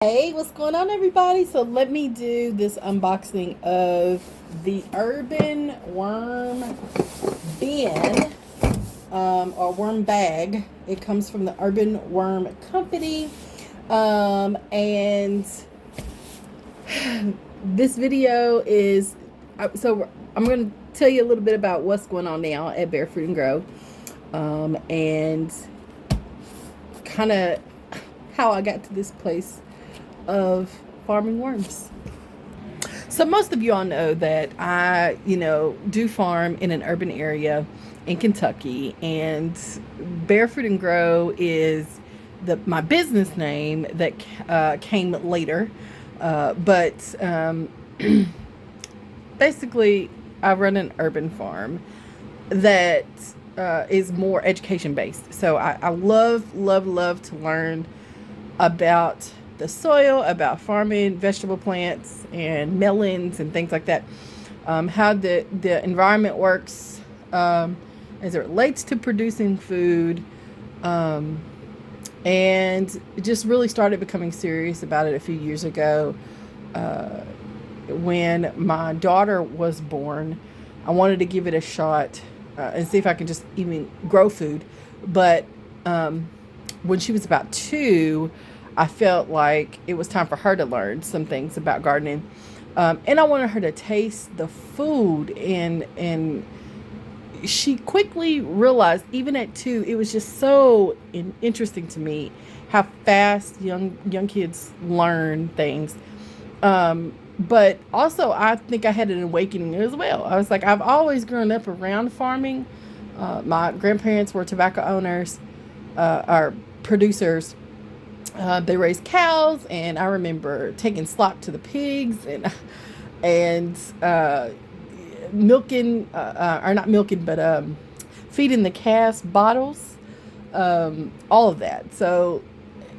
Hey, what's going on, everybody? So let me do this unboxing of the Urban Worm bin, or worm bag. It comes from the Urban Worm Company. And this video is, so I'm going to tell you a little bit about what's going on now at Bear Fruit and Grow. And kind of how I got to this place of farming worms. So most of you all know that I, do farm in an urban area in Kentucky, and Bear Fruit and Grow is my business name that came later. But basically, I run an urban farm that is more education based. So I love to learn about the soil, about farming vegetable plants and melons and things like that. How the environment works as it relates to producing food. And just really started becoming serious about it a few years ago. When my daughter was born, I wanted to give it a shot and see if I could just even grow food. But when she was about 2, I felt like it was time for her to learn some things about gardening. And I wanted her to taste the food. And she quickly realized, even at 2, it was just so interesting to me how fast young kids learn things. But also, I think I had an awakening as well. I was like, I've always grown up around farming. My grandparents were tobacco owners, or producers. They raised cows, and I remember taking slop to the pigs and milking, or not milking, but feeding the calves bottles, all of that. So,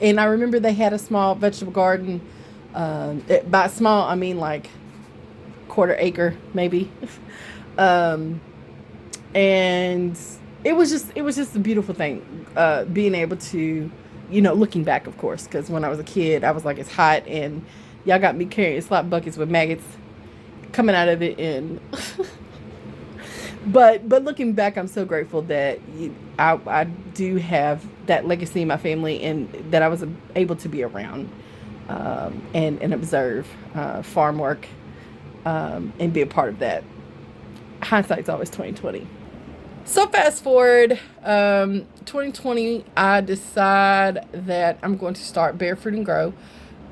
and I remember they had a small vegetable garden. By small, I mean like 1/4 acre, maybe. And it was just a beautiful thing, being able to, looking back, of course, because when I was a kid, I was like, it's hot, and y'all got me carrying slop buckets with maggots coming out of it. And but looking back, I'm so grateful that I do have that legacy in my family, and that I was able to be around, and observe farm work, and be a part of that. Hindsight's always 2020. So fast forward, 2020, I decide that I'm going to start Bear Fruit and Grow,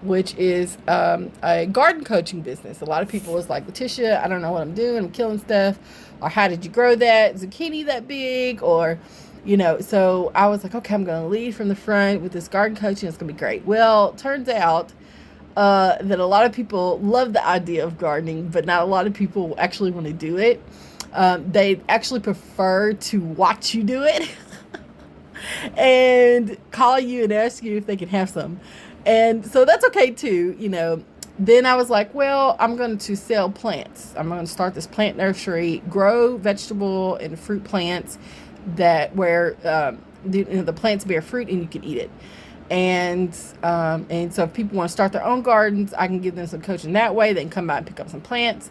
which is a garden coaching business. A lot of people was like, Letitia, I don't know what I'm doing. I'm killing stuff. Or how did you grow that zucchini that big? Or, so I was like, okay, I'm going to lead from the front with this garden coaching. It's going to be great. Well, turns out that a lot of people love the idea of gardening, but not a lot of people actually want to do it. They actually prefer to watch you do it and call you and ask you if they can have some. And so that's okay too, Then I was like, well, I'm going to sell plants. I'm going to start this plant nursery, grow vegetable and fruit plants where the plants bear fruit and you can eat it. And so if people want to start their own gardens, I can give them some coaching that way. They can come out and pick up some plants,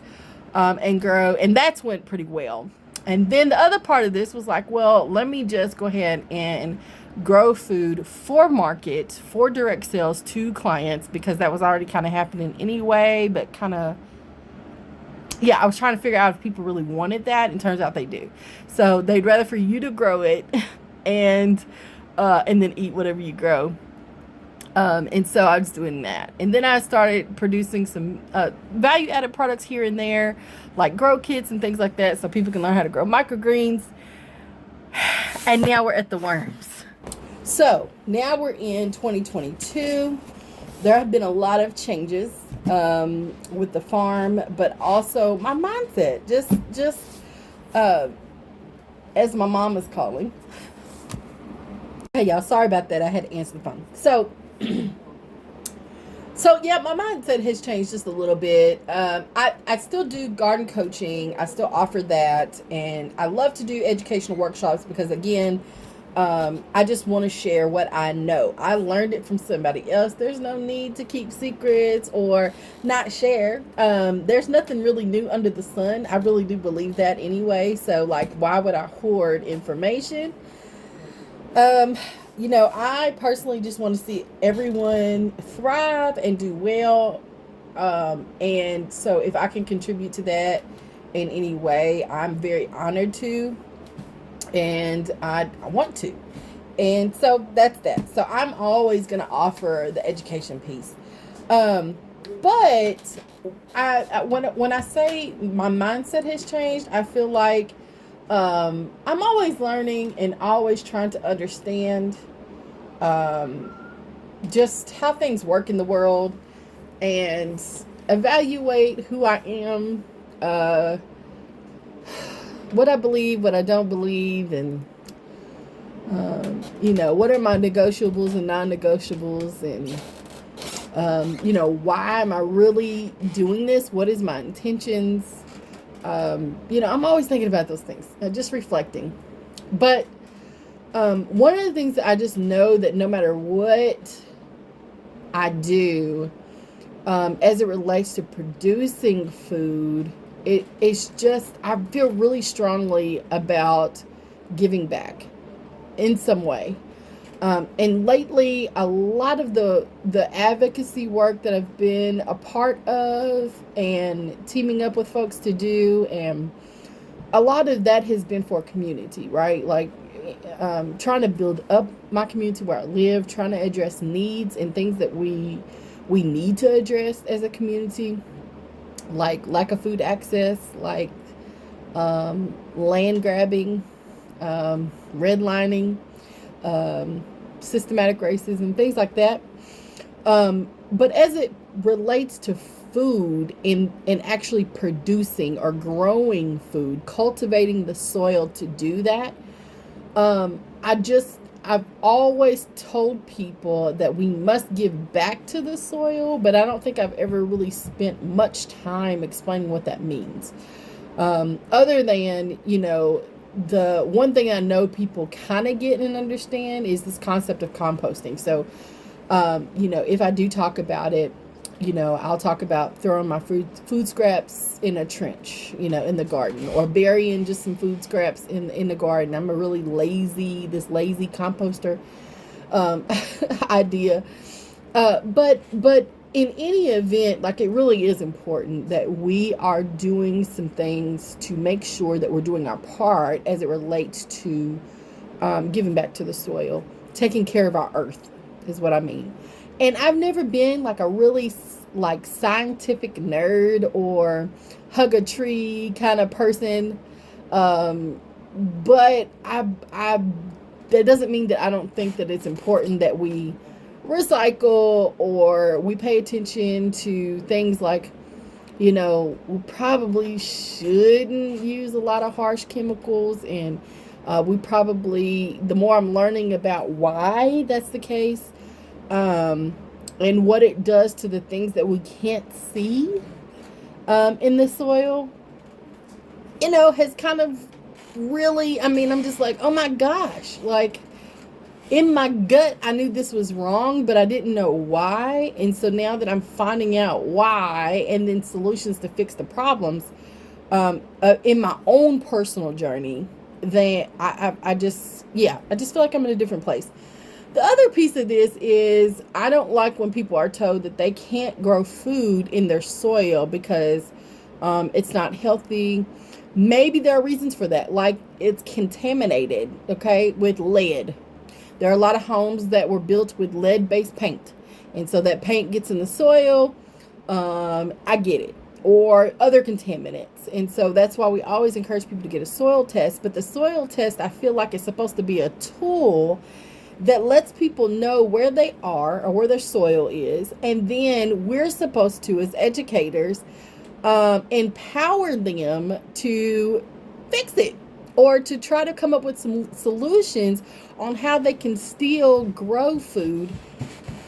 and grow. And that's went pretty well. And then the other part of this was like, well, let me just go ahead and grow food for market, for direct sales to clients, because that was already kind of happening anyway. But I was trying to figure out if people really wanted that, and turns out they do. So they'd rather for you to grow it and then eat whatever you grow. And so I was doing that. And then I started producing some value-added products here and there, like grow kits and things like that, so people can learn how to grow microgreens. And now we're at the worms. So now we're in 2022. There have been a lot of changes with the farm, but also my mindset. Just as my mom is calling. Hey, y'all, sorry about that. I had to answer the phone. So yeah, my mindset has changed just a little bit. I still do garden coaching. I still offer that, and I love to do educational workshops because, again, I just want to share what I know. I learned it from somebody else. There's no need to keep secrets or not share. There's nothing really new under the sun. I really do believe that anyway. So, like, why would I hoard information? Um, I personally just want to see everyone thrive and do well. And so, if I can contribute to that in any way, I'm very honored to, and I want to. And so that's that. So I'm always going to offer the education piece. But when I say my mindset has changed, I feel like I'm always learning and always trying to understand um, just how things work in the world and evaluate who I am, uh, what I believe, what I don't believe, and what are my negotiables and non-negotiables, and why am I really doing this? What is my intentions? I'm always thinking about those things, just reflecting. But one of the things that I just know that no matter what I do, as it relates to producing food, it's just, I feel really strongly about giving back in some way. And lately, a lot of the advocacy work that I've been a part of and teaming up with folks to do, and a lot of that has been for community, right? Like trying to build up my community where I live, trying to address needs and things that we need to address as a community, like lack of food access, like land grabbing, redlining, systematic racism, things like that. But as it relates to food and actually producing or growing food, cultivating the soil to do that, I've always told people that we must give back to the soil, but I don't think I've ever really spent much time explaining what that means. Other than, the one thing I know people kind of get and understand is this concept of composting. So, if I do talk about it, I'll talk about throwing my food scraps in a trench, in the garden, or burying just some food scraps in the garden. I'm a really lazy composter idea. But in any event, like, it really is important that we are doing some things to make sure that we're doing our part as it relates to giving back to the soil, taking care of our earth is what I mean. And I've never been like a really like scientific nerd or hug a tree kind of person. But I that doesn't mean that I don't think that it's important that we recycle or we pay attention to things like, we probably shouldn't use a lot of harsh chemicals, and we probably, the more I'm learning about why that's the case, and what it does to the things that we can't see in the soil, has kind of really, I'm just like, oh my gosh, like, in my gut, I knew this was wrong, but I didn't know why. And so now that I'm finding out why and then solutions to fix the problems in my own personal journey, then I just feel like I'm in a different place. The other piece of this is I don't like when people are told that they can't grow food in their soil because it's not healthy. Maybe there are reasons for that, like it's contaminated, okay, with lead. There are a lot of homes that were built with lead-based paint. And so that paint gets in the soil. I get it. Or other contaminants. And so that's why we always encourage people to get a soil test. But the soil test, I feel like, is supposed to be a tool that lets people know where they are or where their soil is. And then we're supposed to, as educators, empower them to fix it, or to try to come up with some solutions on how they can still grow food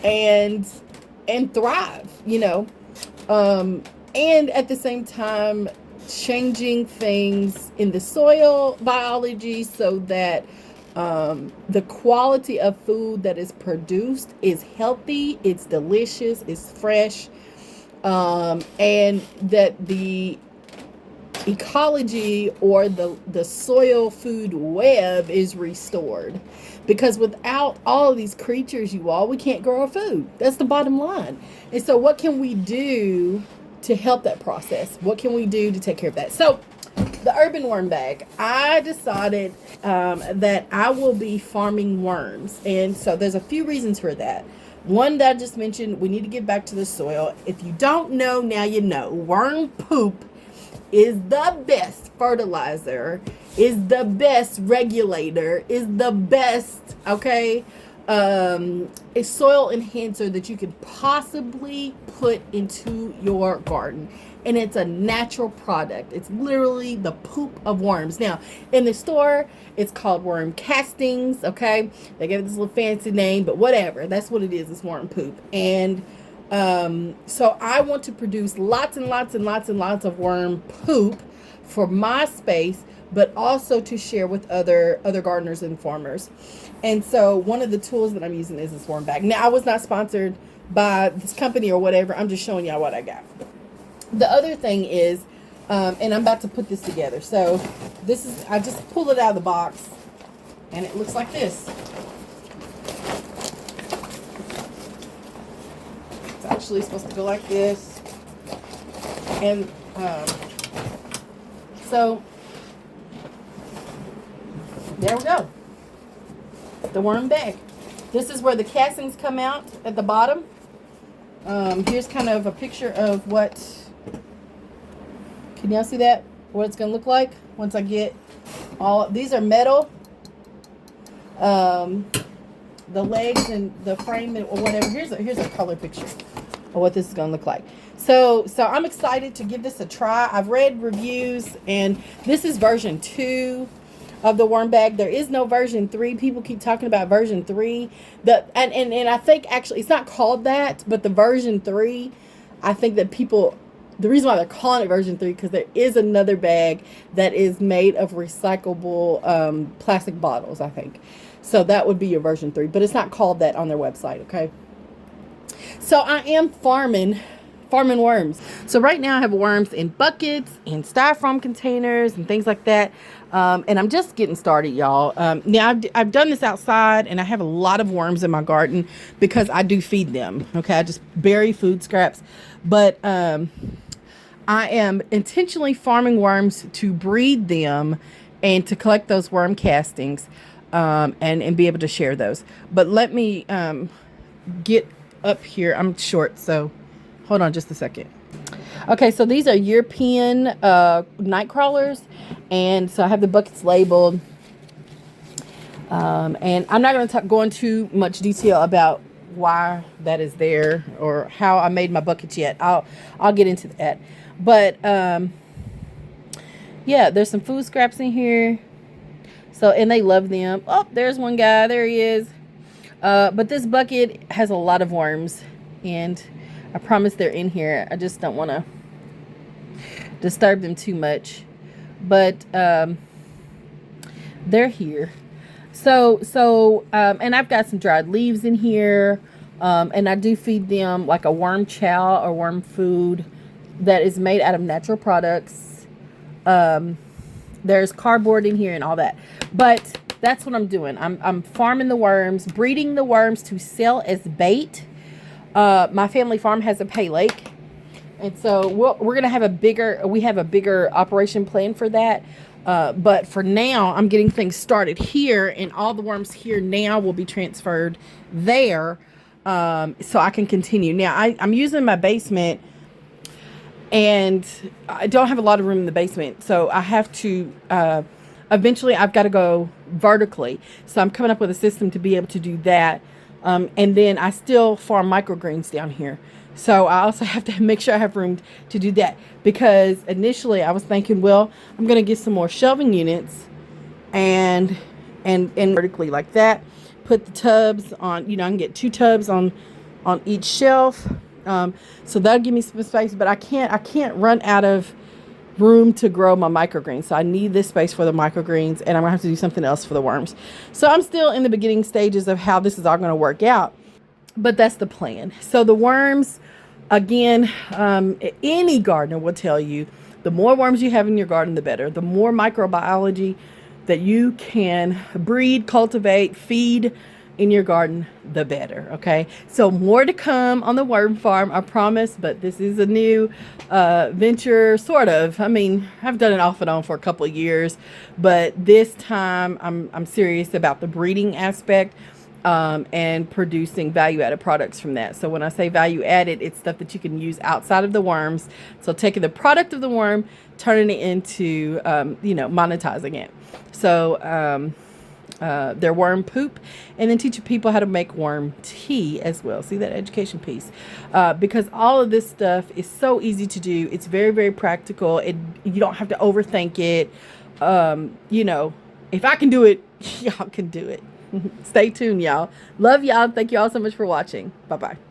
and thrive, and at the same time changing things in the soil biology so that The quality of food that is produced is healthy, it's delicious, it's fresh, and that the ecology or the soil food web is restored. Because without all of these creatures, you all, we can't grow our food. That's the bottom line. And so what can we do to help that process? What can we do to take care of that? So the urban worm bag, I decided that I will be farming worms. And so there's a few reasons for that. One that I just mentioned, we need to get back to the soil. If you don't know, now you know. Worm poop is the best fertilizer, is the best regulator, is the best, okay, a soil enhancer that you could possibly put into your garden. And it's a natural product. It's literally the poop of worms. Now, in the store, it's called worm castings, okay? They give it this little fancy name, but whatever. That's what it is. It's worm poop. And so I want to produce lots and lots and lots and lots of worm poop for my space, but also to share with other gardeners and farmers. And so one of the tools that I'm using is this worm bag. Now, I was not sponsored by this company or whatever. I'm just showing y'all what I got. The other thing is, and I'm about to put this together. So this is, I just pulled it out of the box and it looks like this. It's actually supposed to go like this. And so there we go. The worm bag. This is where the castings come out at the bottom. Here's kind of a picture of what, can y'all see that? What it's going to look like once I get all, these are metal. The legs and the frame or whatever. Here's a color picture of what this is going to look like. So I'm excited to give this a try. I've read reviews and this is version 2 of the worm bag. There is no version 3. People keep talking about version 3. And I think actually it's not called that, but the version 3, I think that people, the reason why they're calling it version 3 because there is another bag that is made of recyclable plastic bottles, I think. So that would be your version 3, but it's not called that on their website, okay? So I am farming worms. So right now I have worms in buckets and styrofoam containers and things like that. And I'm just getting started, y'all. Now I've done this outside and I have a lot of worms in my garden because I do feed them. Okay. I just bury food scraps, but, I am intentionally farming worms to breed them and to collect those worm castings, and be able to share those. But let me, get up here. I'm short, so hold on just a second. Okay, so these are European night crawlers, and so I have the buckets labeled. And I'm not going to go into much detail about why that is there or how I made my buckets yet. I'll get into that. But yeah, there's some food scraps in here. So, and they love them. Oh, there's one guy. There he is. But this bucket has a lot of worms, and I promise they're in here. I just don't want to disturb them too much. But they're here. So and I've got some dried leaves in here. And I do feed them like a worm chow or worm food that is made out of natural products. There's cardboard in here and all that. But that's what I'm doing. I'm farming the worms, breeding the worms to sell as bait. My family farm has a pay lake. And so we're going to have a bigger operation plan for that. But for now, I'm getting things started here, and all the worms here now will be transferred there. So I can continue. Now I'm using my basement, and I don't have a lot of room in the basement. So I have to, eventually I've got to go vertically. So I'm coming up with a system to be able to do that. And then I still farm microgreens down here. So I also have to make sure I have room to do that, because initially I was thinking, well, I'm going to get some more shelving units and vertically like that. Put the tubs on, I can get 2 tubs on each shelf. So that'll give me some space, but I can't run out of, room to grow my microgreens. So I need this space for the microgreens, and I'm gonna have to do something else for the worms. So I'm still in the beginning stages of how this is all gonna work out, but that's the plan. So the worms, again, any gardener will tell you, the more worms you have in your garden, the better. The more microbiology that you can breed, cultivate, feed in your garden, the better. Okay, so more to come on the worm farm, I promise, but this is a new venture, sort of. I mean, I've done it off and on for a couple of years, but this time I'm serious about the breeding aspect, and producing value-added products from that. So when I say value-added, it's stuff that you can use outside of the worms. So taking the product of the worm, turning it into, monetizing it. So their worm poop, and then teaching people how to make worm tea as well. See that education piece? Because all of this stuff is so easy to do. It's very, very practical. You don't have to overthink it. If I can do it, y'all can do it. Stay tuned, y'all. Love y'all. Thank you all so much for watching. Bye-bye.